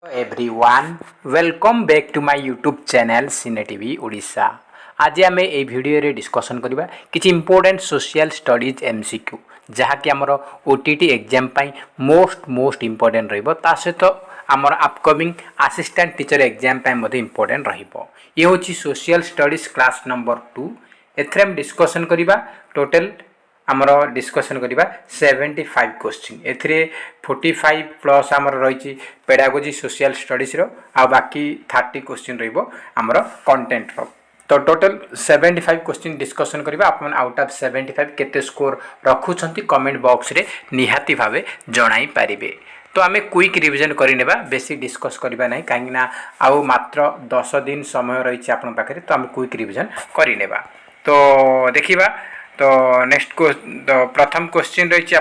Everyone welcome back to my YouTube channel cine TV Odisha. आज आम ये वीडियो रे डिस्कशन करबा किछि इंपोर्टेंट सोशल स्टडीज एमसीक्यू जहाँकि आमर ओटीटी एग्जाम पाई मोस्ट इंपोर्टेंट रहिबो ता सहित आमर अपकमिंग असिस्टेंट टीचर एग्जाम पाई मध्ये इंपोर्टेंट रहिबो। ये होछि सोशल स्टडीज क्लास नंबर 2। एथरे हम डिस्कशन करबा टोटल आमर डिस्कशन करबा 75 क्वेश्चन। एथिरे 45 प्लस आमर रही पेडागोजी सोशल स्टडीज रो आ बाकी 30 क्वेश्चन रहिबो आमर कंटेंट रो। तो टोटल 75 क्वेश्चन डिस्कशन करबा। आपन आउट ऑफ 75 केते स्कोर रखुछंती कमेंट बॉक्स रे निहाती भाबे जणाई पारिबे। तो आमे क्विक रिवीजन करिनेबा, बेसी डिस्कस करबा नै कांगिना आउ मात्र 10 दिन समय रही आपन पाखरे। तो आमे क्विक रिवीजन करिनेबा। तो देखिबा तो नेक्स्ट को प्रथम क्वेश्चन रही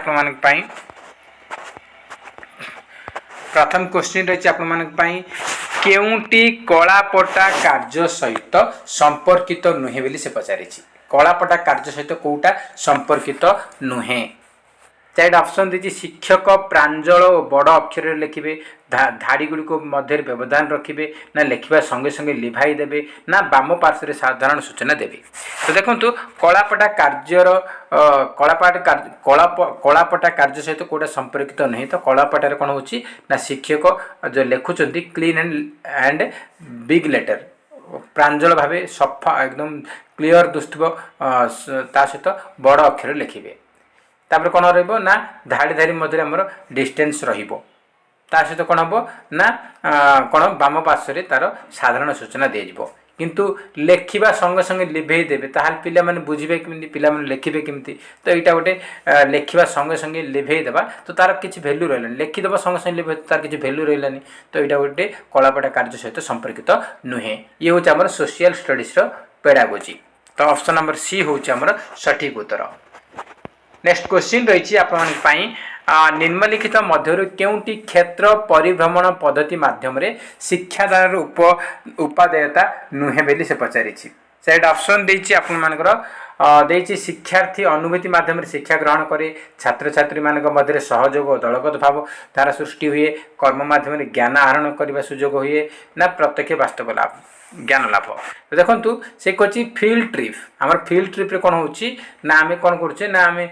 प्रथम क्वेश्चन रही केउंटी कलापटा कार्य सहित संपर्कित नुहे बोली से पचारि। कलापटा कार्य सहित कोटा संपर्कित नुहे। चार ऑप्शन दी शिक्षक प्रांजल और बड़ अक्षर लिखे धाड़ी गुड़िक मध्य व्यवधान रखिए ना लिखा संगे संगे लिभाई देवे ना बाम पार्श्व साधारण सूचना देवे। तो देखो कलापटा कार्यर कलापटा कार्य सहित कोटा संपर्कित नहीं। तो कलापटार कौन हो शिक्षक जो लिखुंट क्लीन एंड बिग लेटर प्रांजल भाव सफा एकदम क्लीयर दुस्तुव ता सहित बड़ अक्षर लिखे। तापर कौन रहिबो ना धाड़ी धाड़ी मध्य आमर डिस्टेंस रहिबो। ता सहित कौन हम ना कौन बाम पार्श्व तार साधारण सूचना दिज्व। किंतु लेखिबा संगे संगे लिभे देबे ताहाल पिला माने बुझिबे किमिति पिला माने लेखिबे किमिति। तो एटा गोटे लेखिबा संगे संगे लिभे देबा तो तार किछि वैल्यू रहलानी। लेखि देबा संगे संगे लिभे तार किछि वैल्यू रहलानी। तो एटा गोटे कलापटा कार्य सहित संपर्कित नुहे। ये होछि हमर सोशल स्टडीज रो पेडागोजी। तो ऑप्शन नंबर सी होछि हमर सठिक उत्तर। नेक्स्ट क्वेश्चन रही निम्नलिखित मध्य केउंटी क्षेत्र परिभ्रमण पद्धति माध्यम शिक्षादान उपादेयता नुहे बोली से पचारि। सेट ऑप्शन देछि शिक्षार्थी अनुभूति माध्यम शिक्षा ग्रहण करे, छात्र छात्री मानक मध्य सहयोग और दलगत भाव धारा सृष्टि हुए, कर्म माध्यम ज्ञान आहरण करने सुजोग हुए ना प्रत्यक्ष वास्तव लाभ ज्ञान लाभ। तो देखो से कह फील्ड ट्रिप आमर फील्ड ट्रिप रे कौन होची ना आमे कौन करुचे ना आमे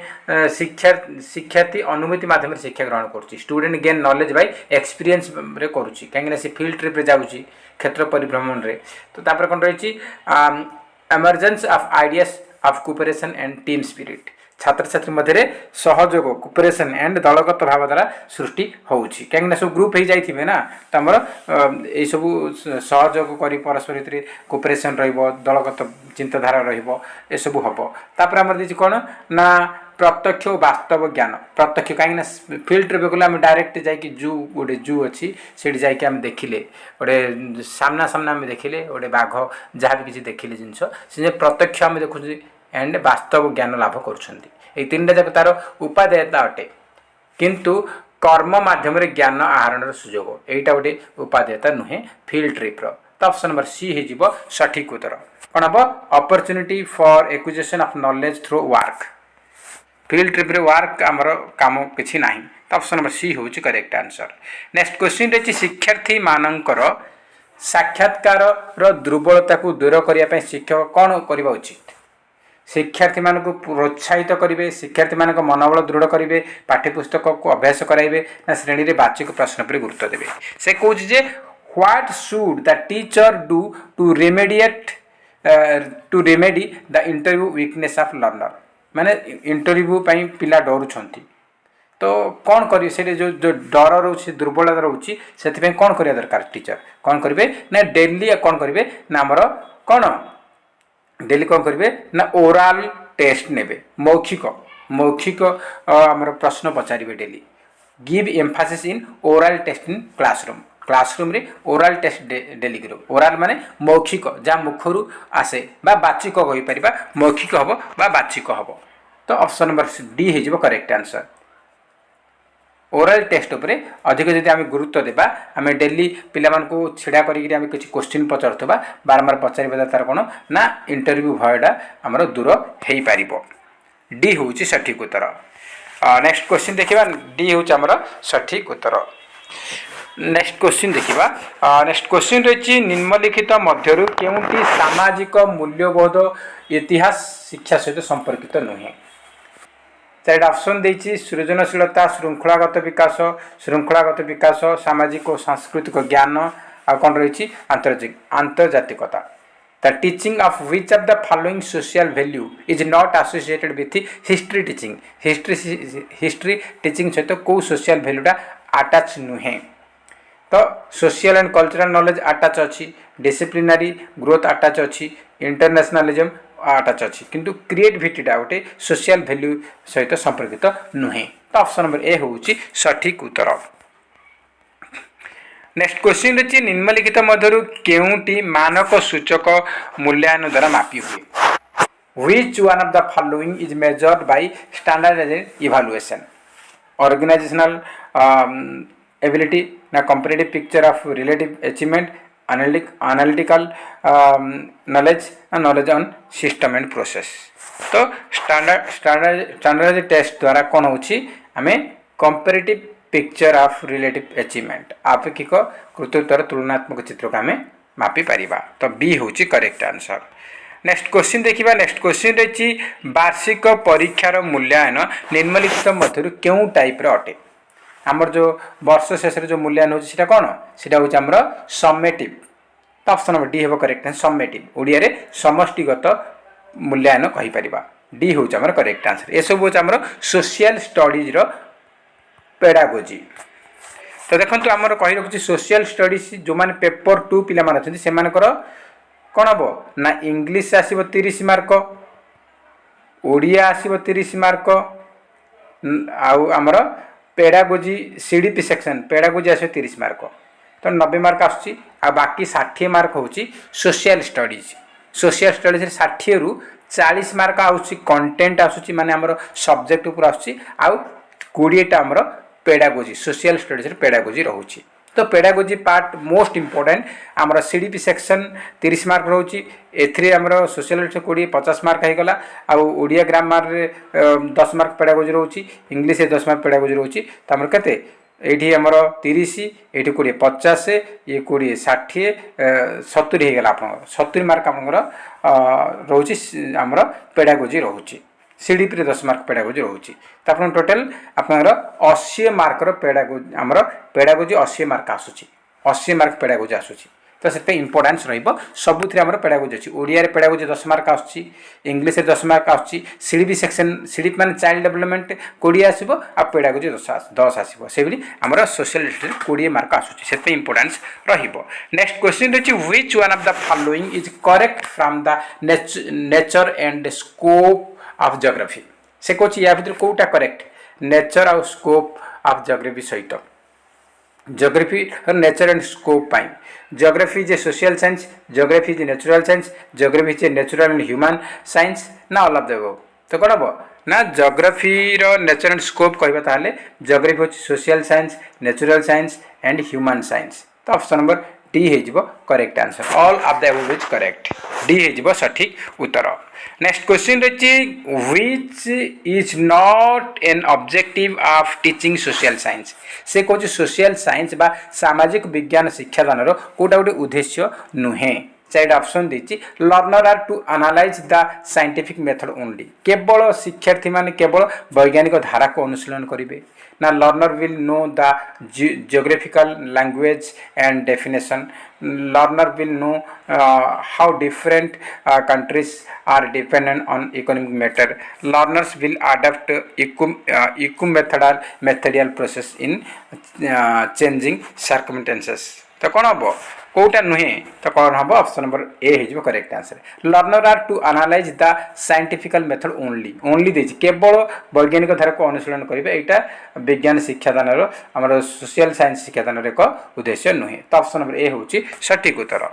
शिक्षार्थी अनुभूति माध्यम शिक्षा ग्रहण करुची। Student gain knowledge by experience रे करुची कहीं से फील्ड ट्रिप रे जाउची क्षेत्र परिभ्रमण रे। तो तापर कौन रही emergence of ideas of cooperation and team spirit छात्र छात्री मध्य सहयोग कोऑपरेशन एंड दलगत भाव द्वारा सृष्टि होउची कहीं सब ग्रुप हो जाइथिबे ना। तो आमर ये सब सहयोग करी परस्पर भितर कोऑपरेशन रहिबो दलगत चिंताधारा रहिबो ए सब हबो। तापर आमर दिछि कोन ना प्रत्यक्ष वास्तव ज्ञान प्रत्यक्ष कहीं फील्ड ट्रिप गले आम डायरेक्ट जाकि जू गोटे जू अच्छी से जाकि आम देखिले गोटे सामना सामना आम देखिले गोटे बाघ जहाँ भी किसी देखिले जिनस से प्रत्यक्ष आम देखु एंड वास्तव ज्ञान लाभ कर तीन जाक तार उपादेयता अटे। किंतु कर्म माध्यम ज्ञान आहरण सुजोग एटा गोटे उपादेयता नुहे फील्ड ट्रिप रो। तो ऑप्शन नंबर सी हो सठिक उत्तर। कौन हम opportunity for acquisition of knowledge through work field trip रे वर्क आमर काम किछि नाही। तो ऑप्शन नंबर सी होछि करेक्ट आंसर। नेक्स्ट क्वेश्चन रही शिक्षार्थी मानकर साक्षात्कार रो दुर्बलता को दूर करिया पे शिक्षक कौन करबा उचित। शिक्षार्थी मान को प्रोत्साहित करेंगे, शिक्षार्थी मान मनोबल दृढ़ करेंगे, पाठ्यपुस्तक को अभ्यास कराइबे ना श्रेणी रे बाचिक प्रश्न पर गुरुत्व देवे। से कहूँ जे what should the teacher do to remedy the interview weakness of learner माने इंटरव्यू पाई पिला डरुछंती। तो कौन करिए से जो जो डर रोचे दुर्बलता रोचे से कौन करिया दरकार टीचर कौन करेंगे ना डेली कौन करेंगे ना आमर कौन डेली कौन करेंगे ना ओराल टेस्ट नेबे मौखिक मौखिक आमर प्रश्न पचारे daily give emphasis in oral test in classroom रे ओराल टेस्ट डेली करो। ओराल माने मौखिक जहाँ मुखरू आसे बा बाचिक हो पारिबा मौखिक हबो बा बाचिक हबो। तो ऑप्शन नंबर डी हो करेक्ट आंसर। ओराल टेस्ट उपरे अधिक जदि आम गुरुत्व देबा आम डेली पिला मानकु छिड़ा करिक आम किछि क्वेश्चन पचारुथबा बारंबार पचारिबा तार कोन ना इंटरव्यू भयडा हमर दूर हेई पारिबो। डी होउची सठिक उत्तर। नेक्स्ट क्वेश्चन देखिबा डी होउची हमर सठिक उत्तर। नेक्स्ट क्वेश्चन देखिबा। नेक्स्ट क्वेश्चन रही निम्नलिखित मध्यरु केउंटी सामाजिक मूल्यबोध इतिहास शिक्षा सहित संपर्कित नुहे। चार ऑप्शन देछि सृजनशीलता, श्रृंखलागत विकास, सामाजिक और सांस्कृतिक ज्ञान आ कौन रही आंतर्जातिकता। The teaching of which of the following social value is not associated with history teaching? History teaching सहित को social value टा attach नुहे। तो social and cultural knowledge attach अच्छी, डिसिप्लिनरी ग्रोथ अटैच अच्छी, इंटरनेशनलिज्म अटैच अच्छी, किंतु क्रिएटिविटीटा गोटे सोशल वैल्यू सहित संपर्कित नुहे। तो ऑप्शन नंबर ए होउची सठिक उत्तर। नेक्स्ट क्वेश्चन रही निम्नलिखित मध्यरु केउंटी मानक सूचक मूल्यांकन द्वारा मापी हुए। Which one of the following is measured by standardized evaluation? Organizational ability, ना comparative picture of relative achievement, analytical knowledge, ना knowledge on system and process. तो स्टैंडर्डाइज्ड टेस्ट द्वारा कौन होची आमे comparative picture of relative achievement आपेक्षिक कृतित्वर तुलनात्मक चित्र को आम मापी पारिबा। तो बी होची करेक्ट आंसर। नेक्स्ट क्वेश्चन देखिबा। नेक्स्ट क्वेश्चन रही वार्षिक परीक्षार मूल्यांकन निम्नलिखित मध्यरु केउ टाइप रे अटे? आमर जो वर्ष शेष जो मूल्यांकन होची सेटा कोन? सेटा होची हमर समेटिव। तो ऑप्शन नंबर डी हेबो करेक्ट आंसर। समेटिव ओडिया रे समष्टिगत मूल्यांकन कहि परिबा। डी होची हमर करेक्ट आंसर। ए सब होची हमर सोशल स्टडीज रो पेडागोजी। तो देखो आमर कही रखुच्छी सोशल स्टडीज जो मैंने पेपर 2 पिला मान अच्छे से कौन हम ना इंग्लीश आसब 30 मार्क, ओडिया आसब 30 मार्क, आमर पेडागोजी सीडीपी सेक्शन पेडागोजी आस 30 मार्क। तो 90 मार्क आसूँ। बाकी 60 मार्क हूँ सोशल स्टडीज। सोशल स्टडीज 60 रु 40 मार्क आसूँ कंटेंट आसूँ माने आमर सब्जेक्ट उपर आसूँ। आउ 20टा आमर पेडागोजी सोशल स्टडीज पेडागोजी रोचे। तो पेडागोजी पार्ट मोस्ट इंपोर्टेंट आमर सीडीपी सेक्शन 30 मार्क रोचे। एथरे आमर सोशल 20-50 मार्क होगला। आड़िया ग्रामर 10 मार्क पेडागोजी रोचे, इंग्लीश 10 मार्क पेडागोजी रोचे। तो आमर केते ये आमर 30, ये 20 50, ये 20 60 70 होगला। आप 70 मार्क आप रोचे आमर पेडागोजी रोचे। सीडीपी 10 मार्क पेडागोजी रोचे। तो आप टोटाल आपंकर 80 मार्कर पेडागोजी आमर पेडागोजी 80 मार्क आसूँ। 80 मार्क पेडागोजी आसूँ। तो से इंपोर्टान्स रबुथ आम पेडागोजी अच्छी। ओडिया पेडागोजी 10 मार्क आसूँ, इंग्लीश 10 मार्क आसूँ, सीडीपी सेक्शन सीडीपी मान चाइल्ड डेवलपमेंट 20 आसो, आ पेडागोजी 10 आसो। से आमर सोशल स्टडीज 20 मार्क आसूँ। से इंपोर्टान्स नेक्स्ट क्वेश्चन रही which one of the following is correct from the nature and scope of geography? से कौन या भर कौटा करेक्ट नेचर आउ स्कोप ऑफ ज्योग्राफी सहित geography nature and scope pi. Geography is a social science, geography is a natural science, geography is a natural and human science, ना all of the above? तो कौन हम ना geography nature and scope कहबा ताले geography होची social science, natural science and human science. तो option number D हो correct answer. All of the above is correct. D हो सठिक उत्तर। नेक्स्ट क्वेश्चन रही which is not an objective of teaching social science? से कौन social science बा सामाजिक विज्ञान शिक्षादान कोटा गोटे उद्देश्य नुहे। चार ऑप्शन देती learner are to analyse the scientific method only. केवल शिक्षार्थी माने केवल वैज्ञानिक धारा को अनुशीलन करेंगे ना learner will know the geographical language and definition. Learner will know how different countries are dependent on economic matter. Learners will adapt methodical process in changing circumstances. तो कौन हम कौटा नुहे? तो कौन हम ऑप्शन नंबर ए हो correct answer. Learner are to analyse the scientifical method only. Only देछि केवल वैज्ञानिक धारा को अनुशीलन करेंगे। यहाँ विज्ञान शिक्षादान आमर सोशल साइंस शिक्षादान एक उद्देश्य नुहे। तो ऑप्शन नंबर ए हूँ सठिक उत्तर।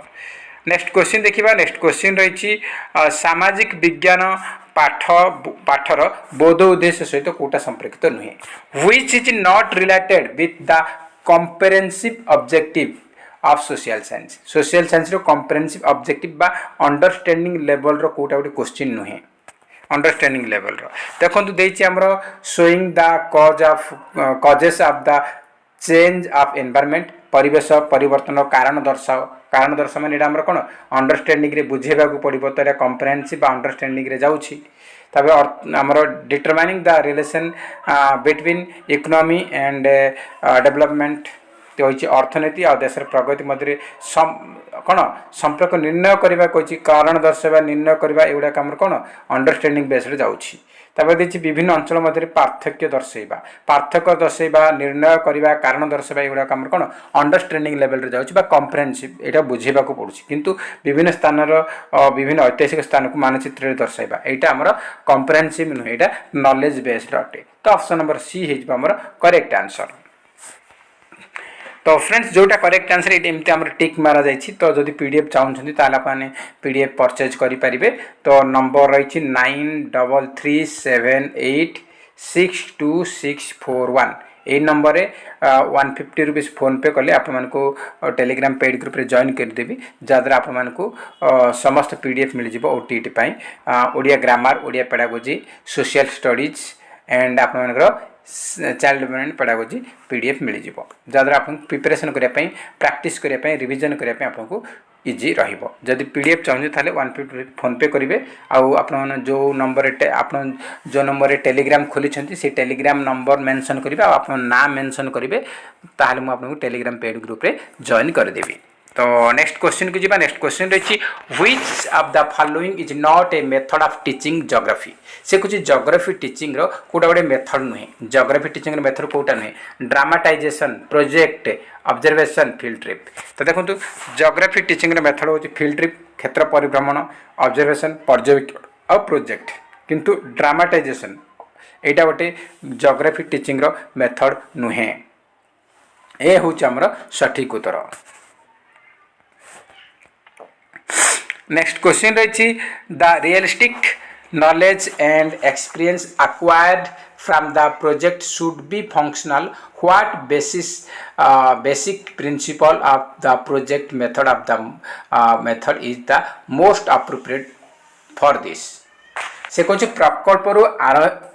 नेक्स्ट क्वेश्चन देखिबा। नेक्स्ट क्वेश्चन रही सामाजिक विज्ञान पाठर बोध उद्देश्य सहित कोटा संपर्कित नुहे। Which is not related with the comprehensive objective of social science? Social science रो कॉम्प्रिहेंसिव ऑब्जेक्टिव बा अंडरस्टैंडिंग लेवल रो कोटा गोटे क्वेश्चन नुहे। अंडरस्टैंडिंग लेवल रो देखो देछि हमरो showing the causes of the change of environment परिवेश परिवर्तन कारण दर्शाओ माने आमर कौन अंडरस्टैंडिंग रे बुझेबा को पड़ो तो यहाँ कम्प्रेहेंसिव अंडरस्टैंडिंग रे जाउछि आमर determining the relation between economy and development तो होची अर्थनीति और देशर प्रगति मध्य कौन संपर्क निर्णय करने कही कारण दर्शावा निर्णय करवा एगुड़ा आम कौन अंडरस्टैंडिंग बेस्ड जाऊँगी देखिए विभिन्न अंचल मध्य पार्थक्य दर्शेवा पार्थक्य दर्शेवा निर्णय करवा कारण दर्शेवा एगुड़ा आम कौन अंडरस्टैंडिंग लेवल जाऊँगी कम्प्रेहेंसिव यहाँ बुझेबा को पड़ुछि किंतु विभिन्न स्थान विभिन्न ऐतिहासिक स्थान को मानचित्र दर्शाइबा यहाँ आमर कम्प्रेहेंसिव नुहे यहाँ नॉलेज बेस्ड अटे तो ऑप्शन नंबर सी होमर करेक्ट आंसर। तो फ्रेंड्स जोटा करेक्ट आंसर ये एमती आम टिक मारा जाइए तो जदि पीडीएफ चाहते ताने पीडीएफ परचेज करेंगे तो नंबर रही 9338626641 यही नंबर रे 150 रुपीज फोन पे कले आपको टेलीग्राम पेड ग्रुप रे जॉइन करदेवी जहाँद्वारा आपको समस्त पीडीएफ मिल जाव OTET Odia grammar Odia pedagogy social studies and आपंकर चाइल्ड डेवलपमेंट पेडागोजी पीडीएफ मिल जाव जहाँद्वारा आप प्रिपरेशन करने प्रैक्टिस करने रिविजन करने आपको इजी रहिबो जदि पीडीएफ चाहिए ताले 150 फोन पे करेंगे आप जो नंबर आप जो नंबर टेलीग्राम खोली से टेलीग्राम नंबर मेंशन करेंगे आप ना मेंशन करेंगे ताहले मु आपको टेलीग्राम पेड ग्रुप रे जॉइन करदेवी। तो नेक्स्ट क्वेश्चन को जीवा नेक्स्ट क्वेश्चन रही which of the following is not a method of teaching geography से कुछ ज्योग्राफी टीचिंग रो कोटा गोटे मेथड नुहे ज्योग्राफी टीचिंग रो मेथड कोटा नुहे dramatisation project observation field trip तो देखो ज्योग्राफी टीचिंग रो मेथड होची फील्ड ट्रिप क्षेत्र परिभ्रमण ऑब्जर्वेशन पर्यवेक्षण और प्रोजेक्ट किंतु ड्रामाटाइजेशन एटा गोटे ज्योग्राफी टीचिंग रो मेथड नुहे ए होची हमर सठिक उत्तर। नेक्स्ट क्वेश्चन रही the realistic knowledge and experience acquired from the project should be functional what basic principle of the project method of the method is the most appropriate for this से कौन प्रकल्प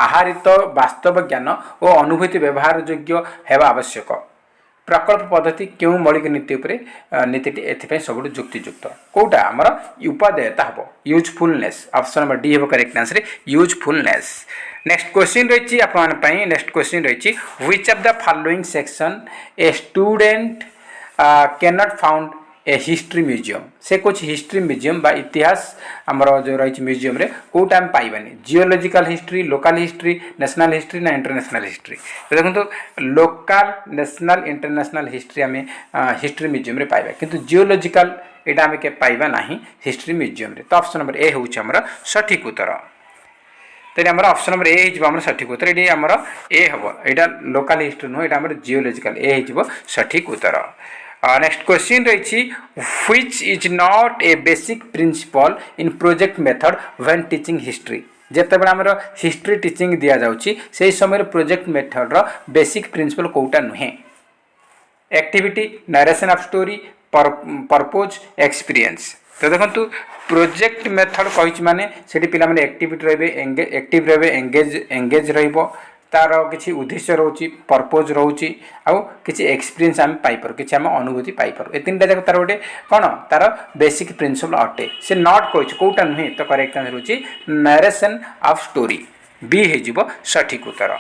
आहरित वास्तव ज्ञान और अनुभूति व्यवहार योग्य हेबा आवश्यक प्रकल्प पद्धति क्यों मौलिक नीति उपरे नीतिटी एथिपाई सबुठ जुक्तियुक्त कोटा आमर उपादेयता हम यूजफुलनेस ऑप्शन नंबर डी हम correct answer usefulness. Next question रही आपन नेक्स्ट क्वेश्चन रही which of the following section a student can not found a history museum से कुछ हिस्ट्री म्यूजियम बा इतिहास आमर जो रही म्यूजियम रे कोटा हम पाइबानी geological history local history national history ना इंटरनेशनल हिस्ट्री तो देखो लोकल नेशनल इंटरनेशनल हिस्ट्री आम हिस्ट्री म्यूजियम रे पाइबा किंतु जियोलॉजिकल एटा आम के पाइबा नाही हिस्ट्री म्यूजियम रे तो ऑप्शन नंबर ए होउछ हमर सठिक उत्तर तेरे आमर ऑप्शन नंबर ए होइछ सठिक उत्तर ये आमर ए हम एटा लोकल हिस्ट्री नुह एटा आमर जियोलॉजिकल ए होइछ सठिक उत्तर। नेक्स्ट क्वेश्चन रही which is not a basic principle in project method when teaching history जेते बेला हमर हिस्ट्री टीचिंग दिया जाउची से समय प्रोजेक्ट मेथड रो बेसिक प्रिंसिपल कोटा नुहे activity narration of story purpose experience तो देखो प्रोजेक्ट मेथड कही माने सेठी पिला माने एक्टिविटी रहिबे एक्टिव रहिबे एंगेज रहिबो तार किसी उद्देश्य रोचे पर्पज रोचे आउ किसी एक्सपीरियंस आम पाइपर किसी आम अनुभूति पाइपर ए तीन जाक तार गोटे कौन तार बेसिक प्रिंसिपल अटे से नॉट कही कौटा नुहे तो करेक्ट आंसर होची नरेशन ऑफ स्टोरी बी हो सठिक उत्तर।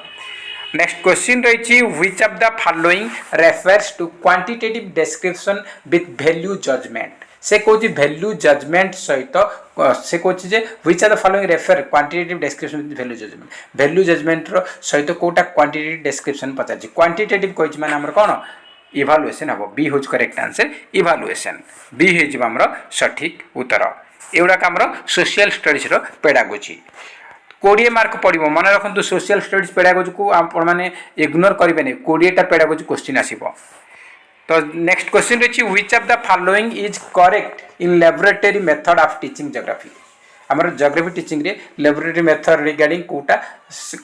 नेक्स्ट क्वेश्चन रही which of the following refers to quantitative description with value judgement से कौन वैल्यू जजमेंट सहित से कौन which are the following refer quantitative description with value judgement सहित कोटा क्वांटिटेटिव डिस्क्रिप्शन पचार क्वांटिटेटिव कही माने हमर कौन इभालुएशन हम बी होज करेक्ट आंसर इभालुएशन बी हो सठिक उत्तर एगुड़ा आमर सोशल स्टडीज पेडागोजी 20 मार्क पड़ो मन रखु सोशल स्टडीज पेडागोजी को आपने इग्नोर करेंगे 20टा पेडागोजी क्वेश्चन आसो तो नेक्स्ट क्वेश्चन रही which of the following is correct in laboratory method of teaching geography आमर ज्योग्राफी टीचिंग रे लैबोरेटरी मेथड रिगार्डिंग कोटा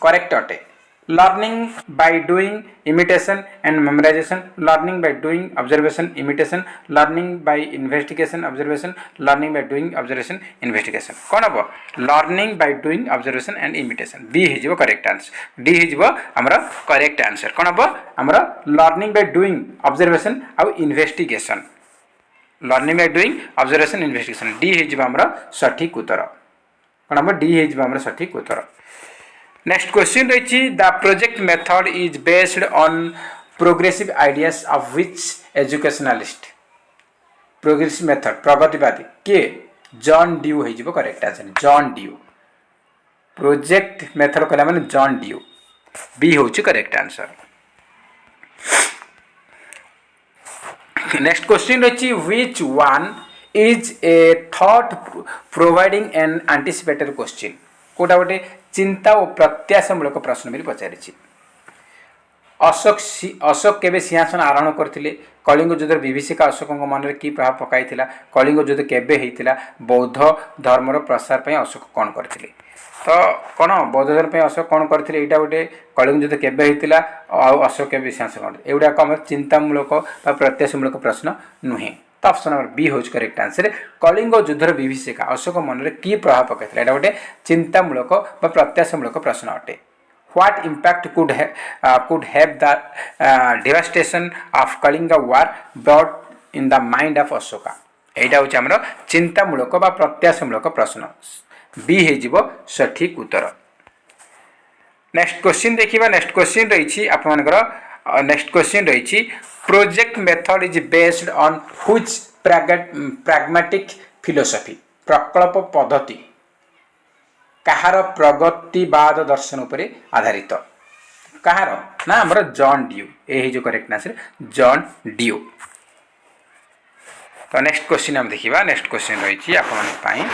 करेक्ट अटे learning by doing imitation and memorization, learning by doing observation imitation, learning by investigation observation, learning by doing observation investigation कौन हम learning by doing observation and imitation B हो correct answer D हो हमर correct answer कौन हम हमर learning by doing observation और investigation learning by doing observation investigation D हो हमर सठिक उत्तर कौन हम D हो हमर सठिक उत्तर नेक्स्ट क्वेश्चन रही the project method is based on progressive ideas of which educationalist progressive method प्रगतिवादी के जॉन ड्यू हो correct answer John Dewey project method कहला माने जॉन ड्यू बी हो करेक्ट आंसर नेक्स्ट क्वेश्चन रही which one is a thought providing an anticipated question कोटा गोटे चिंता और प्रत्याशामूलक प्रश्न भी पचारि अशोक केबे सिंहासन आरोहण करथिले कलिंग युद्ध विभीषिका अशोक मन में कि प्रभाव पकाई कलिंग युद्ध केबे होता बौद्ध धर्मर प्रसार पर अशोक कौन करथिले तो कौन बौद्ध धर्म अशोक कौन करथिले एटा गोटे कलिंग युद्ध केबे होता अशोक केबे सिंहासन एगुड़ाक आम चिंतामूलक प्रत्याशामूलक प्रश्न नुहे तो ऑप्शन नंबर बी हो करेक्ट आंसर कलिंग युद्धर विभीषिका अशोक मन में कि प्रभाव पकाई यहाँ गोटे चिंतामूलक प्रत्याशामूलक प्रश्न अटे what impact could have the devastation of Kalinga war brought in the mind of Ashoka यहाँ हूँ आम चिंतामूलक प्रत्याशामूलक प्रश्न बी हो सठिक उत्तर नेक्स्ट क्वेश्चन देखिए नेक्स्ट क्वेश्चन रही आपर नेक्स्ट क्वेश्चन रही project method is based on which pragmatic philosophy प्रकल्प पद्धति कहार प्रगतिवाद दर्शन उपर आधारित कहार ना हमर जॉन ड्यू ए जो करेक्ट आंसर जॉन ड्यू तो नेक्स्ट क्वेश्चन हम देखिबा नेक्स्ट क्वेश्चन रही आपन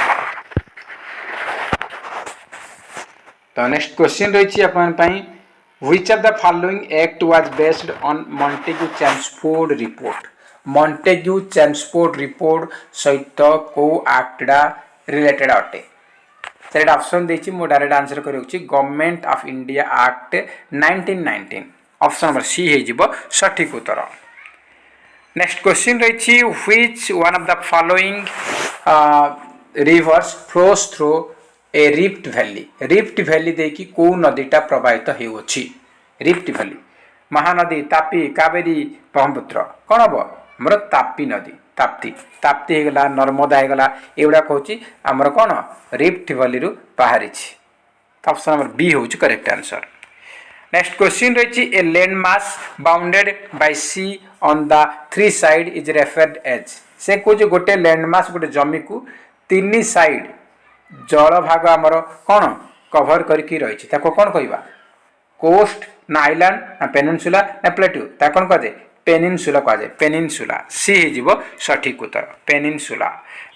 तो नेक्स्ट क्वेश्चन रही आपन Which of the following act was based on Montagu-Chelmsford report? Montagu-Chelmsford report सहित को आक्टा रिलेटेड अटे सेट ऑप्शन देछि मो डायरेक्ट आंसर करियो government of India act 1919 option number C हे जिवो सठिक उत्तर नेक्स्ट क्वेश्चन रही which one of the following rivers flows through a rift valley देखी कौ नदीटा प्रवाहित होउछि रिफ्ट वैली महानदी तापी कावेरी ब्रह्मपुत्र कौन हम आमर तापी नदी ताप्ती होगला नर्मदा होगला एगुड़ा हूँ आमर कौन रिफ्ट वैली बाहरी ऑप्शन नंबर बी हो करेक्ट आंसर नेक्स्ट क्वेश्चन रही a land mass bounded by sea on the three side is referred as से कौन गोटे लैंड मास गोटे जमी को तीन साइड जल भाग आमर कौन कभर करके रही कौन कहवा कोस्ट ना आइलैंड ना पेनिनसुला ना प्लेट्यू ता कौन कह पेनिनसुला कह पेनिनसुला सी हो सठिक उत्तर पेनिनसुला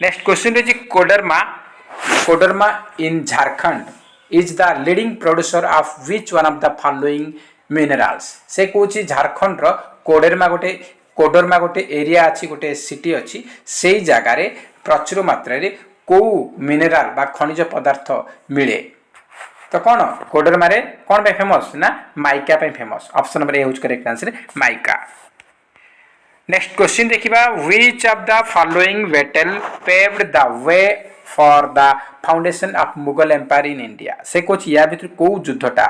नेक्स्ट क्वेश्चन रही Koderma in Jharkhand is the leading producer of which one of the following minerals से कौन झारखंड कोडरमा गोटे एरिया अच्छी गोटे सिटी अच्छी से जगार प्रचुर मात्रा कौ मिनेराल बा खनिज पदार्थ मिले तो कौन कोडरमा रे कौन पे फेमस ना माइका पे famous option number A correct answer mica next question देखिबा which of the following battle paved the way for the foundation of Mughal empire in India से कुछ या भीतर कौ युद्धटा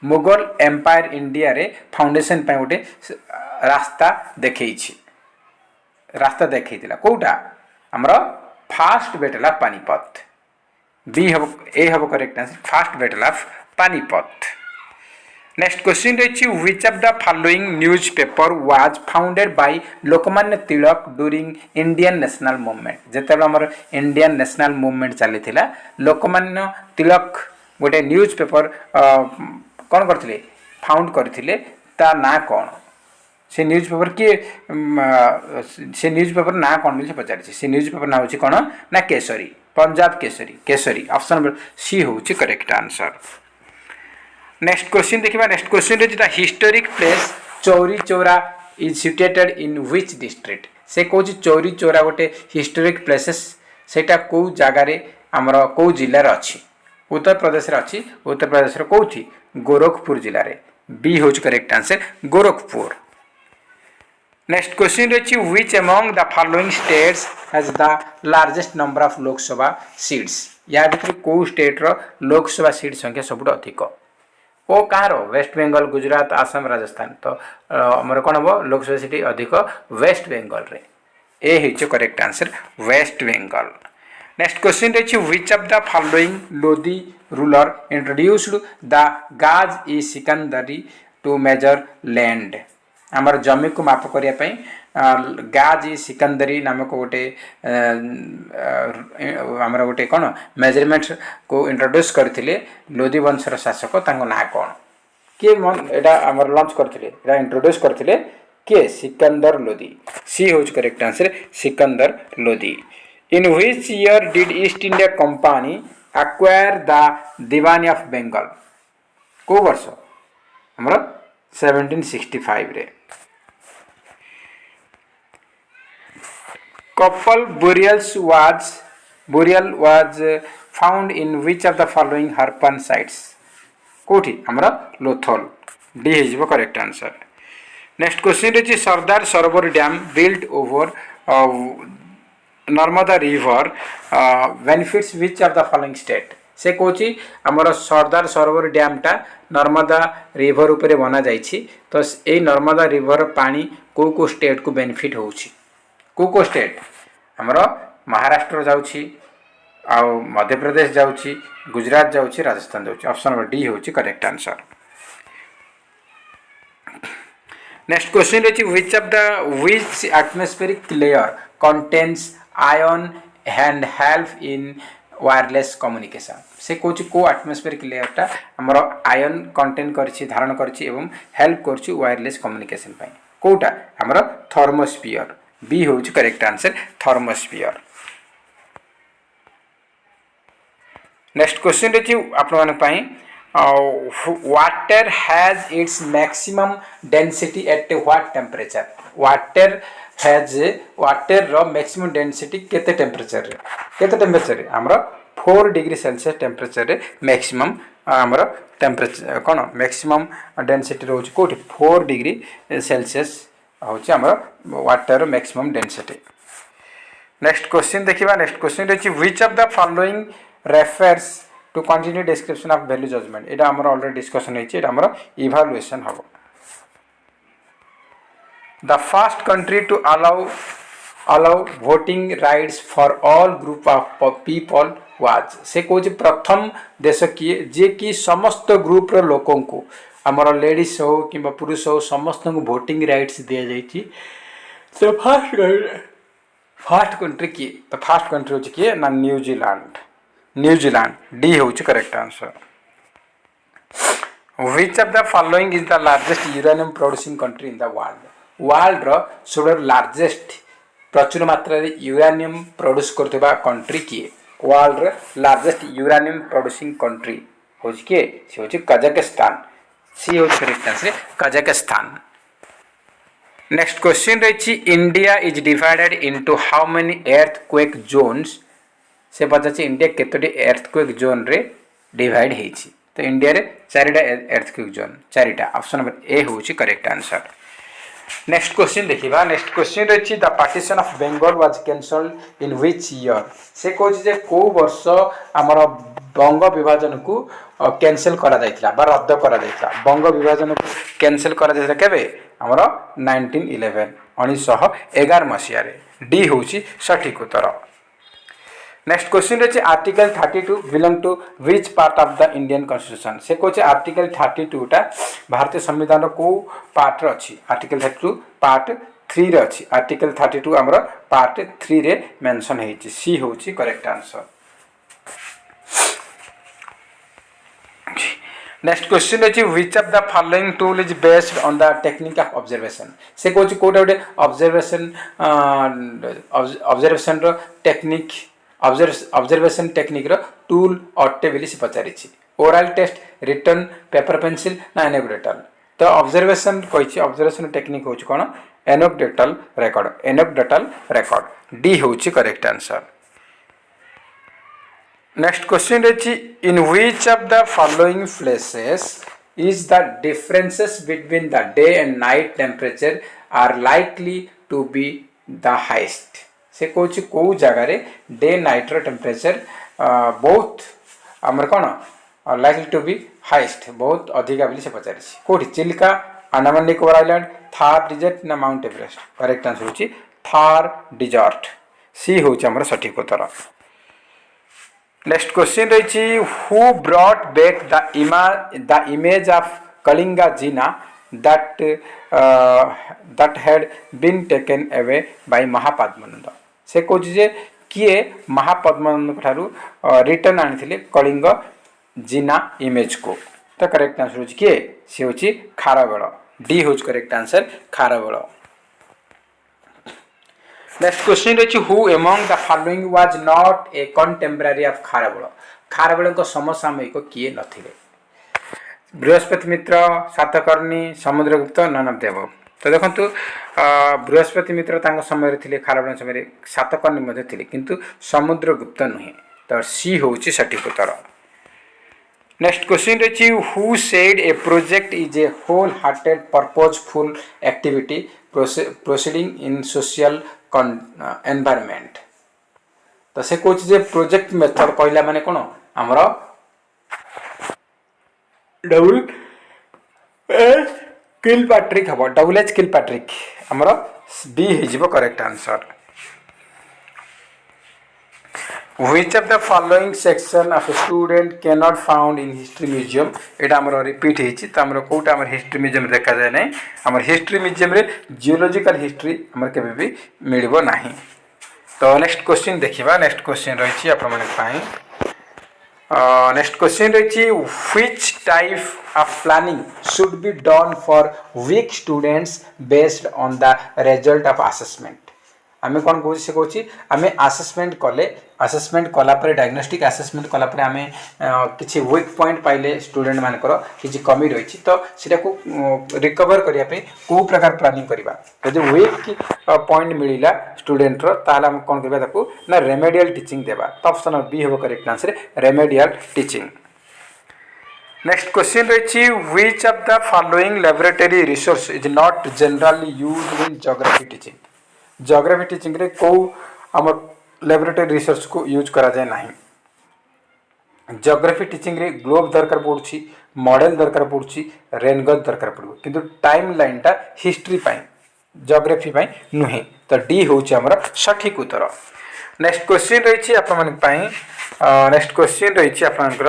मुगल एम्पायर इंडिया रे फाउंडेशन पे गोटे रास्ता देखैथिला कोटा हमरो first battle of Panipat B हम correct answer first battle of Panipat next question रही which of the following newspaper was founded by Lokmanya Tilak during Indian national movement जेतेबेले हमर इंडियन नेशनल मूवमेंट चली लोकमान्य तिलक गोटे न्यूज पेपर कौन करथिले फाउंड करथिले ता ना कौन से न्यूज पेपर किए से न्यूज पेपर ना कौन मिले पचारि से न्यूज पेपर ना होची कौन ना Kesari Punjab Kesari option number C हो करेक्ट आंसर नेक्स्ट क्वेश्चन देखिबा नेक्स्ट क्वेश्चन रे the historic place Chauri Chaura is situated in which district से कौन चौरी चौरा गोटे हिस्टोरिक प्लेसेस सेटा कौ जगार आमर कौ जिल्ला रे अछि उत्तर प्रदेश रे अछि उत्तर प्रदेश रे कौथि गोरखपुर जिले में बी हूँ correct answer Gorakhpur. Next question रही which among the following states has the largest number of Lok Sabha seats या भर कौ स्टेट रो लोकसभा सीट संख्या सब अधिक ओ कहाँ वेस्ट बेंगल गुजरात आसाम राजस्थान तो आमर कौन हम लोकसभा सीट अधिक वेस्ट बेंगल रे ए हो correct answer West Bengal. Next question रही which of the following Lodi ruler introduced the Gaz i Sikandari to measure land आमर जमी को माप करने गाज ई सिकंदरी नामक गोटे आमर गोटे कौन मेजरमेंट को इंट्रोड्यूस करते लोदी वंशर शासक ना कौन किए एटा आमर लॉन्च करते इंट्रोड्यूस करते किए सिकंदर लोदी सी हूँ correct answer Sikandar Lodi. In which year did East India Company acquire the diwani of Bengal को वर्ष आमर 1765 रे। Couple burial was found in which of the following Harappan sites कोठी हमरा लोथल डी है करेक्ट आंसर। नेक्स्ट क्वेश्चन रही Sardar Sarovar dam built over Narmada river benefits which of the following state से Cauchy आमर सरदार सरोवर डैमटा नर्मदा रिवर उपरे बना जाइछि तो ये नर्मदा रिवर पानी को स्टेट को बेनिफिट होउछि को स्टेट आमर महाराष्ट्र जाउछि आ मध्य प्रदेश जाउछि गुजरात जाउछि राजस्थान जाउछि ऑप्शन नंबर डी होउछि करेक्ट आंसर। नेक्स्ट क्वेश्चन रही which atmospheric layer contains ion and help in wireless communication से कौच को एटमॉस्फेरिक लेयरटा आमर आयन कंटेन करछि धारण करछि एवं हेल्प करछि वायरलेस कम्युनिकेशन पई कोटा आमर थर्मोस्फियर बी हूँ correct answer thermosphere. Next question रही आपण water has its maximum density at what temperature water रो मैक्सिमम डेंसिटी केते टेम्परेचर रे आमर 4 डिग्री सेल्सियस टेम्परेचर रे मैक्सिमम आमर टेम्परेचर कौन मैक्सिमम डेंसिटी रोच कोठी 4 डिग्री सेल्सियस हूँ आमर water maximum density. Next question देखिबा नेक्स्ट क्वेश्चन रही which of the following refers to continue description of value judgement एटा आमर ऑलरेडी डिस्कशन होइछि आमर इवैल्यूएशन हबो। The first country to allow voting rights for all group of people was से कौच प्रथम देश किए जे कि समस्त ग्रुप रो लोकों को आमर लेडीज हो कि पुरुष हो समस्त को वोटिंग राइट्स दि जाइए तो फर्स्ट कंट्री किए तो फर्स्ट कंट्री हो किए ना न्यूजीलैंड डी हूँ correct answer. Which of the following is the largest uranium producing country in the world रो सब लार्जेस्ट प्रचुर मात्रा यूरेनियम प्रोड्यूस करथिबा कंट्री किए world largest uranium producing country हो किए से हो कजाकिस्तान सी हूँ correct answer Kazakhstan. Next question रही India is divided into how many earthquake zones से पचार इंडिया केतोटी एर्थक्वेक जोन रे डिवाइड होती तो इंडिया रे 4टा एर्थक्वेक जोन 4टा ऑप्शन नंबर ए हूँ करेक्ट आंसर। नेक्स्ट क्वेश्चन देखिबा नेक्स्ट क्वेश्चन रही the partition of Bengal was cancelled in which year से कहछि जे को वर्ष आमर बंग विभाजन को कैंसल करा जायतिला बा रद्द करा जायतिला बंग विभाजन को कैंसल करा जायतिला केबे आमर 1911 मसिया रे डी होछि सठिक उत्तर। नेक्स्ट क्वेश्चन रही article 32 belong to which part of the Indian constitution से कहछि आर्टिकल 32 टा भारतीय संविधान को पार्ट रे अछि आर्टिकल 32 पार्ट 3 रे अछि आर्टिकल 32 हमर पार्ट 3 रे मेंशन हेछि सी होछि करेक्ट आंसर। नेक्स्ट क्वेश्चन रही which of the following tool is based on the technique of observation से कहछि कोटा गोटे ऑब्जर्वेशन रो टेक्निक ऑब्जर्वेशन टेक्निक रो टूल अटे बोली से पचारि oral test written paper pencil ना एनोक्डेटल तो ऑब्जर्वेशन कही ऑब्जर्वेशन टेक्निक हूँ कौन एनोक्डेटल रेकॉर्ड डी हूँ करेक्ट आंसर। नेक्स्ट क्वेश्चन रही in which of the following places is the differences between the day and night temperature are likely to be the highest से कौन कौ जगार day night temperature बहुत आमर कौन likely to be heist बहुत अधिका बोली से पचारि कौटी चिलिका अंडमान निकोबार आइलैंड थार डिजर्ट ना माउंट एवरेस्ट करेक्ट आंसर होची थार डिजर्ट सी होची हमर सठिक उत्तर। नेक्स्ट क्वेश्चन रही who brought back the image of Kalinga Jinnah that that had been taken away by Mahapadmananda से कौच जे किए महापद्मानंद ठारू रिटर्न आनी कलिंग जिना इमेज को तो करेक्ट आंसर हो किए सी हूँ खारवेल डी हूँ correct answer Kharavela. Next question रही who among the following was not a contemporary of Kharavela Kharavela समसामयिक किए नथिले Brihaspati Mitra Satakarni Samudragupta none of the above तो देखंतु बृहस्पति मित्र तांको समय रे खारवेल समय सातकर्णी मध्ये थिले किंतु समुद्रगुप्त नुहे तो सी होची सठिक उत्तर। नेक्स्ट क्वेश्चन रही who said a project is a whole hearted purposeful activity proceeding in social environment तो से कौच जे प्रोजेक्ट मेथड कहला माने कोन हमर डबल किलपैट्रिक हम डबल एच किलपैट्रिक हमर बी हो correct answer. Which of the following section of a student cannot found in history museum एटा हमर repeat हेछि त हमर कोटा हमर हिस्ट्री म्यूजियम देखा जाय नै हमर हिस्ट्री म्यूजियम रे जियोलॉजिकल हिस्ट्री हमर केबे भी मिलबो नाही। तो नेक्स्ट क्वेश्चन देखिबा नेक्स्ट क्वेश्चन रहिछि आपन मन पाई नेक्स्ट क्वेश्चन रहिछि which type of planning should be done for weak students based on the result of assessment आमे कोन कहू से कहूची आमे असेसमेंट कला पर डायग्नोस्टिक असेसमेंट कला पर आमे किछि वीक पॉइंट पाइले स्टूडेंट मानकर किछि कमी रहिछि तो सेटा को रिकवर करिया पे को प्रकार प्लानिंग करिबा यदि वीक पॉइंट मिलिला स्टूडेंट रो ताला हम कोन करबा ताकू ना रेमेडियल टीचिंग देबा तो ऑप्शन बी होबो correct answer remedial teaching. Next question रही which of the following laboratory resource is not generally used in geography teaching geography teaching रे को हमर लैबोरेटरी रिसर्च को यूज करा जाए नहीं ज्योग्राफी टीचिंग रे ग्लोब दरकार पड़ुछि मॉडल दरकार पड़ुछि रेनगज दरकार पड़ो किंतु टाइम लाइन टा हिस्ट्री पाई ज्योग्राफी पाई नुहे तो डी होछि हमर सठिक उत्तर। नेक्स्ट क्वेश्चन रही आपन मन पाई नेक्स्ट क्वेश्चन रही आपनकर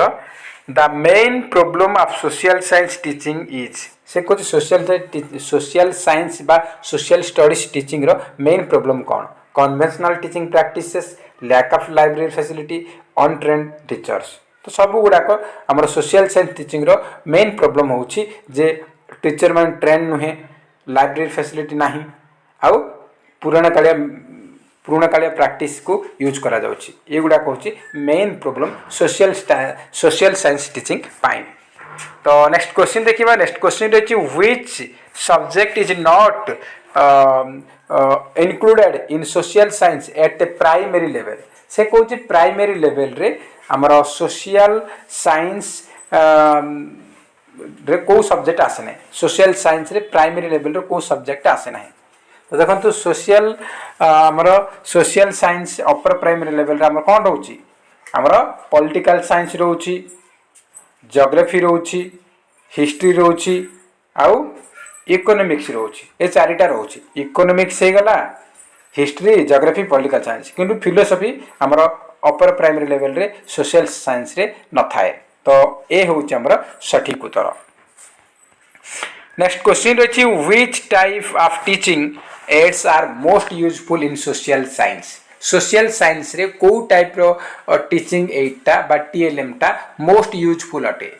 the main problem of social science teaching is से कुछ सोशल साइंस बा सोशल स्टडीज टीचिंग रो मेन प्रॉब्लम कौन conventional teaching practices lack of library facility untrained teachers तो सब गुड़ाक आम सोशल साइंस टीचिंग रो मेन प्रॉब्लम होची जे टीचर मान ट्रेन नुहे लाइब्रेरी फैसिलिटी नाही आउ पुराणा कालिया प्रैक्टिस को यूज करा जाउची ये गुड़ाक होची main problem social science teaching पाइन। तो नेक्स्ट क्वेश्चन देखिबा नेक्स्ट क्वेश्चन रही which subject is not included in social science at a primary level से कहूँ प्राइमरी लेवल रे हमर सोशल साइंस रे को सब्जेक्ट आसे ना सोशल साइंस रे प्राइमरी लेवल रे को सब्जेक्ट आसे ना तो देखो सोशल हमर social science upper primary level रे हमर कोन रहउची हमर पॉलिटिकल साइंस रहउची ज्योग्राफी रोची हिस्ट्री रोची आउ इकोनॉमिक्स रोची ए चारिटा रोची इकोनॉमिक्स हे गला हिस्ट्री ज्योग्राफी पॉलिटिकल साइंस किंतु फिलोसफी हमर अपर प्राइमरी लेवल रे सोशल साइंस रे न थाए तो ए होची हमर सठिक उत्तर। नेक्स्ट क्वेश्चन रही which type of teaching aids are most useful in social science social science रे को टाइप रो टीचिंग एडटा बा टीएलएम टा मोस्ट यूजफुल अटे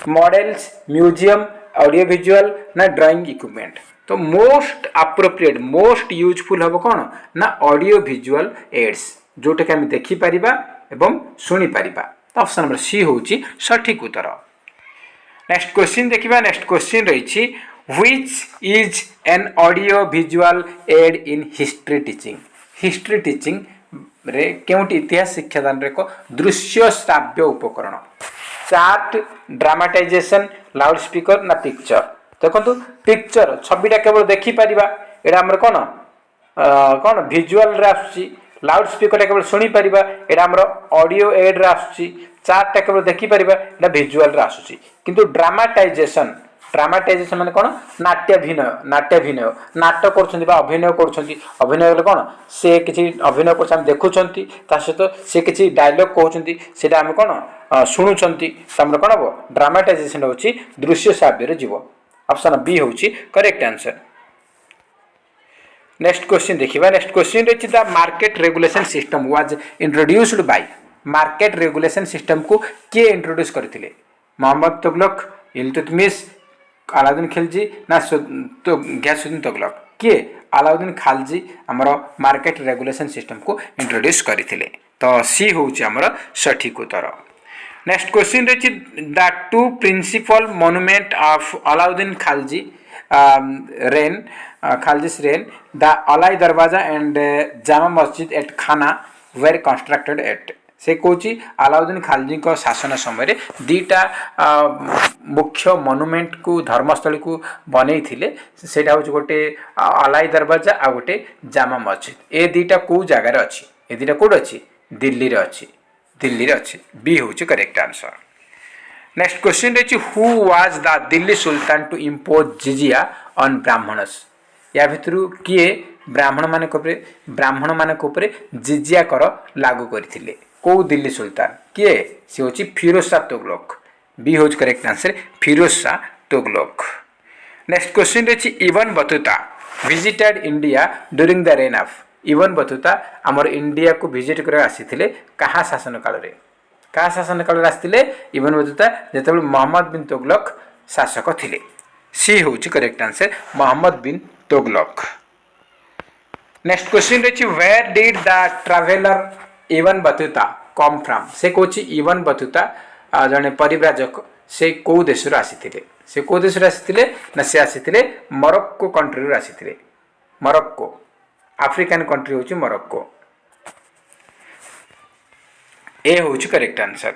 मॉडल्स म्यूजियम ऑडियो विजुअल ना ड्राइंग इक्विपमेंट तो मोस्ट अप्रोप्रिएट मोस्ट यूजफुल हम कौन ना ऑडियो विजुअल एड्स जोटा कि आम देखि परिबा एवं सुनी परिबा तो ऑप्शन नंबर सी होची सठिक उत्तर। नेक्स्ट क्वेश्चन देखिबा नेक्स्ट क्वेश्चन रही which is an audio visual add in history teaching history teaching रे केउटी इतिहास शिक्षादान रे को दृश्य श्राव्य उपकरण चार्ट, ड्रामाटाइजेशन, लाउड स्पीकर ना पिक्चर। देखो पिक्चर छविटा केवल देखिपर यहाँ आम कौन कौन भिजुआल रे आसुची, लाउड स्पीकर केवल शुणी पार यहाँ आम ऑडियो एड रे आसुची, चार्टा केवल देखिपर यहाँ भिजुआल रे आसुची। किंतु ड्रामाटाइजेशन ड्रामाटाइजेशन माने कौन नाट्याभिनय नाट कर अभिनय कर कौन से किसी अभिनय कर देखुं सहित से किसी डायलॉग कहते हैं आम कौन शुणुंट कौन हम ड्रामाटाइजेशन हूँ दृश्य श्राव्य जीव। ऑप्शन बी हूँ करेक्ट आंसर। नेक्स्ट क्वेश्चन देखिए। नेक्स्ट क्वेश्चन रही the market regulation system was introduced by. Market regulation system को किए इंट्रोड्यूस करथिले? मोहम्मद तुगलक, इल्तुतमिश, अलाउद्दीन खिलजी ना तो गयासुद्दीन तुगलक? किए? अलाउद्दीन खालजी आमर मार्केट रेगुलेशन सिस्टम को इंट्रोड्यूस करथिले। तो सी हूँ आमर सठिक उत्तर। नेक्स्ट क्वेश्चन रही the two principal monument of Alauddin Khalji reign Khalji's reign, the Alai Darwaza and Jama Masjid at Khana were constructed at। से कौच अलाउद्दीन खालजी को शासन समय दीटा मुख्य मोनुमेंट को धर्मस्थली को बनई थिले सेटा हूँ गोटे अलाई दरवाजा आ गोटे जामा मस्जिद। ए दीटा कौ जगार अच्छी? ए दीटा कौट अच्छी? दिल्ली रे अच्छी। दिल्ली रे अच्छी। बी हूँ करेक्ट आंसर। नेक्स्ट क्वेश्चन रही who was the Delhi sultan to impose jizya on Brahmans? या भितर किए ब्राह्मण मान जिजिया कर लागू करथिले? कौ दिल्ली सुल्तान किए? सी हूँ फिरोज शाह तुगलक। बी हूँ correct answer Firoz Shah Tughlaq. Next question रही Ibn Battuta visited India during the reign of. Ibn Battuta आमर इंडिया को विजिट कर आसीथिले कहा शासन काल रे? क्या शासन काल आसते इबन बतूता जो मोहम्मद बिन तुगलक शासक थिले? सी हूँ correct answer Mohammad bin Tughlaq. Next question रही where did the traveller Ibn Battuta come from? से कौच इबन बतूता जड़े परिव्राजक से कौ देश आसी? से कौ देश आसी ना से आसी मोरक्को कंट्री आसी। मोरक्को आफ्रिकान कंट्री हूँ मोरक्को। ए हूँ करेक्ट आंसर।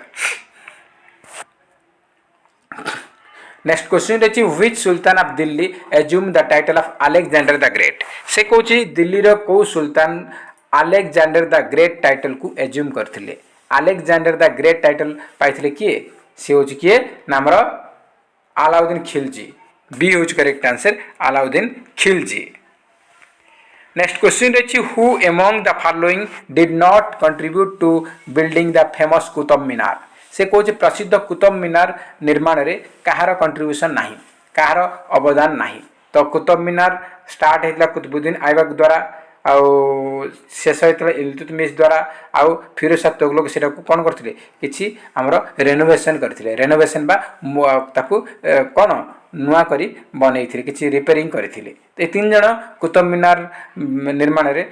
नेक्स्ट क्वेश्चन रही which sultan of Delhi assume the title of Alexander the Great? से कौच दिल्ली रो कौ सुल्तान अलेक्जेंडर द ग्रेट टाइटल को एज्यूम करथिले? अलेक्जेंडर द ग्रेट टाइटल पाइथिले किए? से हूँ किए ना हमर अलाउद्दीन खिलजी। बी हूँ correct answer Alauddin Khilji. Next question रही who among the following did not contribute to building the famous Qutub Minar? से कौच प्रसिद्ध कुतुब मीनार निर्माण रे कहार कंट्रीब्यूशन नहीं, कहार अवदान नहीं? तो कुतुब मीनार स्टार्ट होता कुतुबुद्दीन ऐबक द्वारा आउ शेष होता इल्तुतमिश द्वारा आउ फिरोज शाह तुगलक से कौन करते कि आमर रेनोवेशन करते। रेनोवेशन बा ताकू कौन नुआ करी बनई कि रिपेयरिंग करते। तो तीन जन कुतुब मीनार निर्माण रे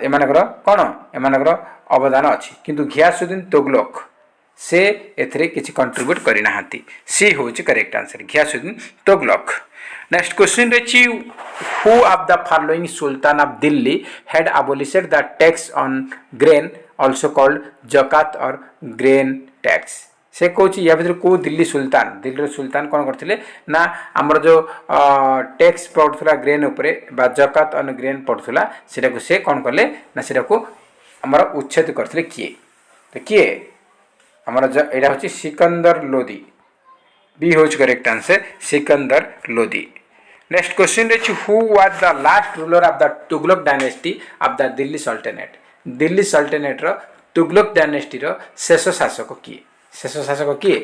एमानकर कौन एमानकर अवदान अच्छी किंतु घियासुद्दीन तुगलक से एथरे किसी कंट्रीब्यूट करना। सी हूँ correct answer Ghiyasuddin Tughlaq. Next question रही who of the following sultan of Delhi had abolished the tax on grain also called zakat or grain tax? से कौच या भर कौ दिल्ली सुल्तान कौन करते ना आमर जो टैक्स पड़ूला ग्रेन उपरे बा जकात ऑन ग्रेन पड़ूला से कौन कले ना से आमर उच्छेद करते किए? तो किए आमर यहाँ हूँ सिकंदर लोदी। बी हूँ correct answer Sikandar Lodi. Next question रही who was the last ruler of the Tughlaq dynasty of the Delhi sultanate? Delhi sultanate रो तुगलक डायनेस्टी रो शेष शासक किए? शेष शासक किए?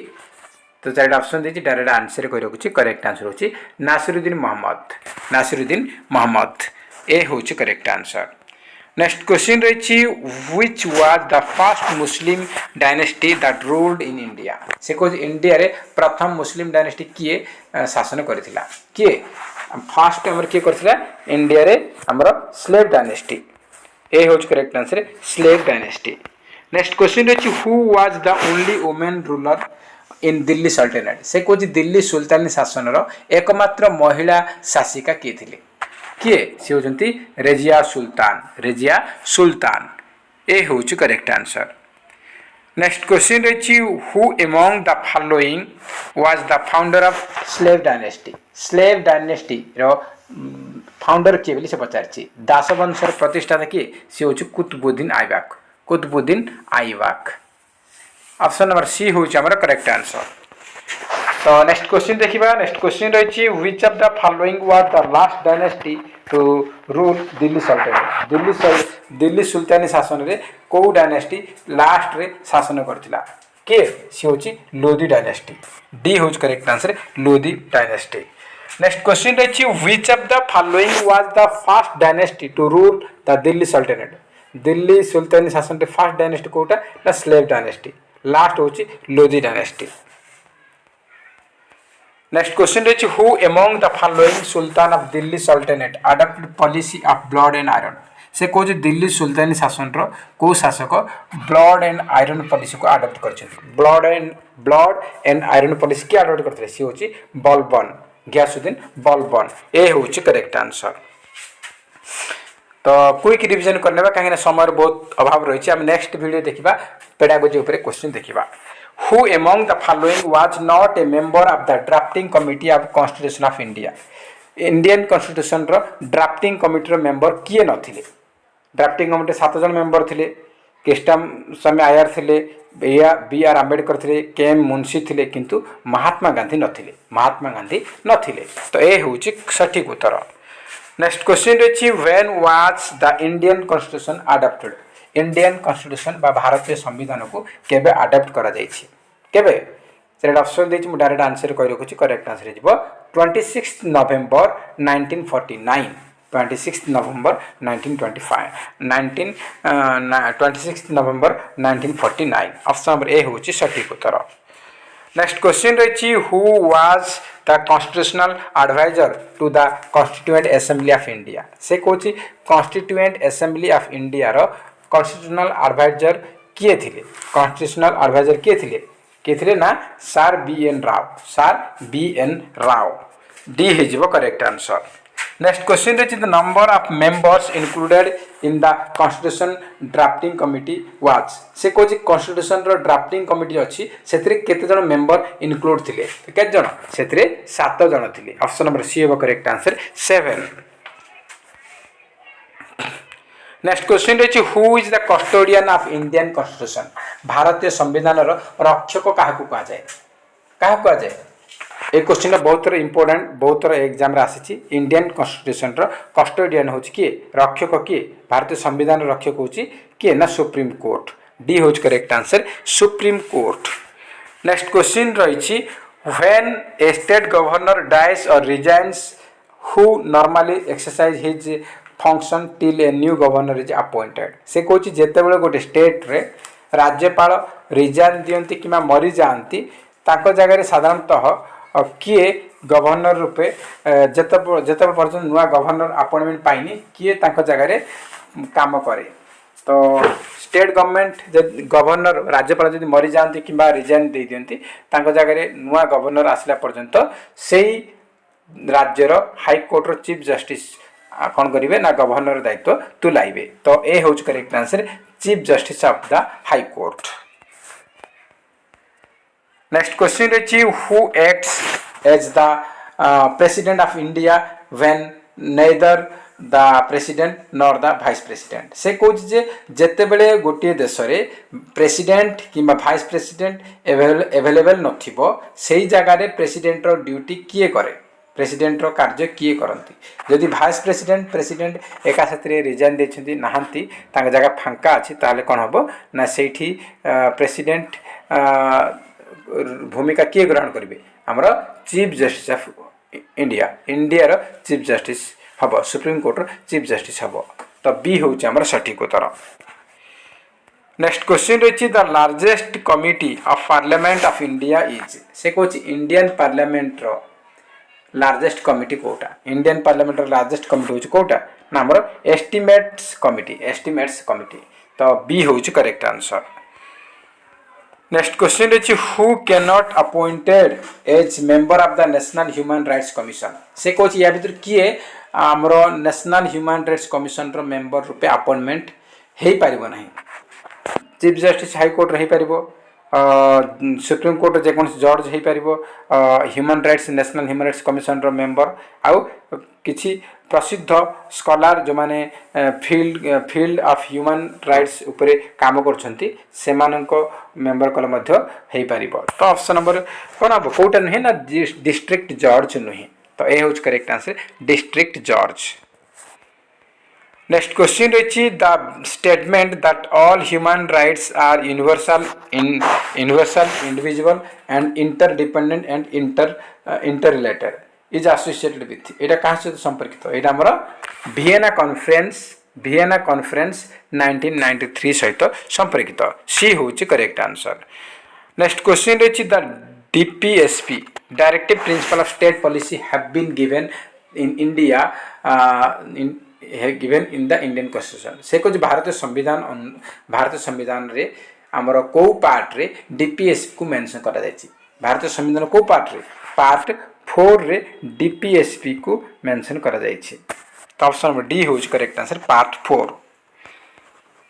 तो चार ऑप्शन देती डायरेक्ट आंसर कही रखुच्छी करेक्ट आंसर हूँ नासिरुद्दीन मोहम्मद। नासिरुद्दीन मोहम्मद ए हूँ करेक्ट आंसर। नेक्स्ट क्वेश्चन रही which was the first Muslim dynasty that ruled in India? से कौन इंडिया रे प्रथम मुस्लिम डायनेस्टी किए शासन करथिला? किए फर्स्ट हमर किए करथिला इंडिया रे हमर स्लेव डायनेस्टी। ए हूँ correct answer slave dynasty. Next question रही who was the only women ruler in Delhi sultanate? से कौन दिल्ली सुल्तानी शासन रो एकमात्र महिला शासिका किए थिले? किए? सी होती रेजिया सुल्तान। रेजिया सुल्तान ए हूँ करेक्ट आंसर। नेक्स्ट क्वेश्चन रही who among the following was the founder of slave dynasty. Slave dynasty रो फाउंडर किए बोली से पचार दास वंशर प्रतिष्ठाता किए सी हूँ Qutubuddin Aibak. Qutubuddin Aibak option number C हूँ करेक्ट आंसर। तो नेक्स्ट क्वेश्चन देखिबा। नेक्स्ट क्वेश्चन रही which of the following was the last dynasty to rule Delhi सल्तनत। दिल्ली सुल्तानी शासन रे को डायनेस्टी लास्ट रे शासन करथिला के सी होची लोधी डायनेस्टी। डी होच correct answer Lodhi dynasty. Next question रही which of the following was the first dynasty to rule the Delhi सल्तनत। दिल्ली सुल्तानी शासन रे फर्स्ट डायनेस्टी कोटा ना स्लेव डायनेस्टी, लास्ट होची लोधी डायनेस्टी। नेक्स्ट क्वेश्चन रही who among the following sultan of Delhi सल्तनत adopted policy of blood and iron. से कौन दिल्ली सुल्तानी शासन रो को शासक ब्लड एंड आयरन पॉलिसी को अडॉप्ट करछन। ब्लड एंड आयरन पॉलिसी के अडॉप्ट करथले सी होची बलबन, गयासुद्दीन बलबन। ए होची करेक्ट आंसर। तो क्विक रिवीजन करनेबा काहे समय बहुत अभाव रही है। नेक्स्ट वीडियो देखिबा पेडागोजी ऊपर क्वेश्चन देखिबा। Who among the following was not a member of the drafting committee of Constitution of India? Indian constitution रो ड्राफ्टिंग कमिटी रो मेंबर किए नथिले। ड्राफ्टिंग कमिटी 7 जन मेंबर थिले। केस्टम समय आयर थिले, बी आर आंबेडकर थिले, के एम मुंशी थिले, किंतु महात्मा गांधी नथिले। तो ए होची सठिक उत्तर। नेक्स्ट क्वेश्चन रही when was the Indian constitution adopted. Indian constitution बा भारतीय संविधान को केबे अडॉप्ट करा जायछि केबे सेट ऑप्शन देछि मु डायरेक्ट आंसर कहि रखुछि। करेक्ट आंसर हिजबो 26 नवंबर 1949, 26 नवंबर 1925, 26 नवंबर 1949 ऑप्शन नंबर ए होछि सठिक उत्तर। नेक्स्ट क्वेश्चन रही who was the constitutional adviser to the constituent assembly of India. से कोछि कॉन्स्टिट्यूएंट असेंबली ऑफ इंडिया रो कॉन्स्टिट्यूशनल एडवाइजर किए थिले। कॉन्स्टिट्यूशनल एडवाइजर किए थिले ना sir B N Rau. D हिजबो करेक्ट आंसर। नेक्स्ट क्वेश्चन रही the number of members included in the constitution drafting committee was. से कोछि कॉन्स्टिट्यूशन रो ड्राफ्टिंग कमिटी अछि सेतरे केते जन मेंबर इंक्लूड थिले केते जन सेतरे 7 जन थिले। ऑप्शन नंबर सी हेबो करेक्ट आंसर 7। नेक्स्ट क्वेश्चन रही who is the custodian of Indian constitution. भारतीय संविधान रक्षक क्या कहुए। ए क्वेश्चन बहुत थोड़ा इंपोर्टेंट, बहुत थोड़ा एग्जाम आसी। इंडियन कॉन्स्टिट्यूशन कस्टोडियन हूँ किए, रक्षक किए, भारतीय संविधान रक्षक हूँ किए ना सुप्रीम कोर्ट। डी हूँ correct answer supreme court. Next question रही when a state governor dies or resigns who normally exercise his function till a new governor is appointed. से कहूँ जिते बड़े गोटे स्टेट रे राज्यपाल रिजाइन दियंती कि मरी जाती ताको जगह साधारणतः किए गवर्नर रूपे जिते पर्यटन नुआ गवर्नर अपॉइंटमेंट पाइनी किए ताको जगह काम करे। तो स्टेट गवर्नमेंट गवर्नर राज्यपाल जब मरी जाती कि रिजाइन दे दियंती ताको जगह नुआ गवर्नर आसला पर्यंत से राज्यर हाईकोर्ट रो चीफ जस्टिस कौन करेंगे ना गवर्नर दायित्व तुलाइबे। तो ए हूँ correct answer chief justice of the high court. Next question रही who acts as the president of India when neither the president nor the vice president. से कौन जेते बेले गोटे देश रे प्रेसिडेंट किंबा वाइस प्रेसिडेंट एवेलेबल नथिबो सेही जगह रे प्रेसिडेंट रो ड्यूटी किए करे, प्रेसिडेंट रो कार्य किए करती। जदि वाइस प्रेसिडेंट एका साथ रिजाइन देछंती नाहंती तांका जगह फांका अछि ताले कोन हबो ना सेठी प्रेसिडेंट भूमिका किए ग्रहण करिवे हमरो चीफ जस्टिस ऑफ इंडिया रो चीफ जस्टिस हबो, सुप्रीम कोर्ट रो चीफ जस्टिस हबो। तो बी होउची हमरो सठिक उत्तर। नेक्स्ट क्वेश्चन रही the largest committee of parliament of India is. से कोची इंडियन पार्लियामेंट रो लार्जेस्ट कमिटी कोटा। इंडियन पार्लियामेंट लार्जेस्ट कमिटी होची कोटा ना हमर एस्टिमेट्स कमिटी। तो बी होची करेक्ट आंसर। नेक्स्ट क्वेश्चन रही who can not appointed as member of the national human rights commission. से कोची या भीतर किए हमरो नेशनल ह्यूमन राइट्स कमिशन रो मेंबर रूपे अपॉइंटमेंट हेई परिबो नाही। चीफ जस्टिस हाईकोर्ट रही पारिबो, सुप्रीम कोर्ट जेकोसी जज हो पार, human rights national human rights commission रो मेंबर आउ किछि प्रसिद्ध स्कॉलर जो माने फील्ड ऑफ ह्यूमन राइट्स उपरे काम करछंती सेमाननको मेंबर कल मध्य हेई पारिबो। तो ऑप्शन नंबर कोन अब कोटा नहीं ना डिस्ट्रिक्ट जज नहीं, तो ए होच करेक्ट आंसर डिस्ट्रिक्ट जज। नेक्स्ट क्वेश्चन रही the statement that all human rights are universal individual and interdependent and interrelated is associated with, एटा कहाँ सहित संपर्कित, एटा हमर भिएना कॉन्फ्रेंस 1993 सहित संपर्कित, सी होची करेक्ट आंसर। नेक्स्ट क्वेश्चन रही the DPSP directive principle of state policy have been given in India given in the Indian constitution, से कुछ भारतीय संविधान रे हमर को पार्ट रे DPSP को मेंशन करा जायछि, भारतीय संविधान को पार्ट रे पार्ट 4 रे DPSP को मेंशन करा जायछि। तो ऑप्शन नंबर डी होज करेक्ट आंसर पार्ट 4।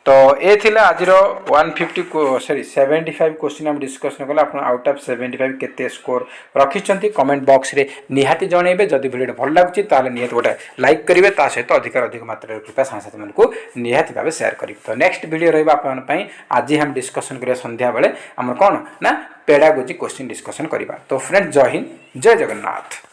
तो ए थिला आजिर 75 क्वेश्चन हम डिस्कशन कले, आप आउट ऑफ 75 केते स्कोर रखिछंती कमेंट बॉक्स रे निहाती जणेबे। जदि वीडियो भल लागुची ताले निहाती गोटे लाइक करिवे, ता सहित अधिक मात्रा कृपया साथी मन को निहाती भाबे शेयर करिवे। तो नेक्स्ट वीडियो रहबा आपन पई आज हम डिस्कशन करिया संध्या बेले हम कोन ना पेडागोजी क्वेश्चन डिस्कशन करिबा। तो फ्रेंड जय हिंद जय जगन्नाथ।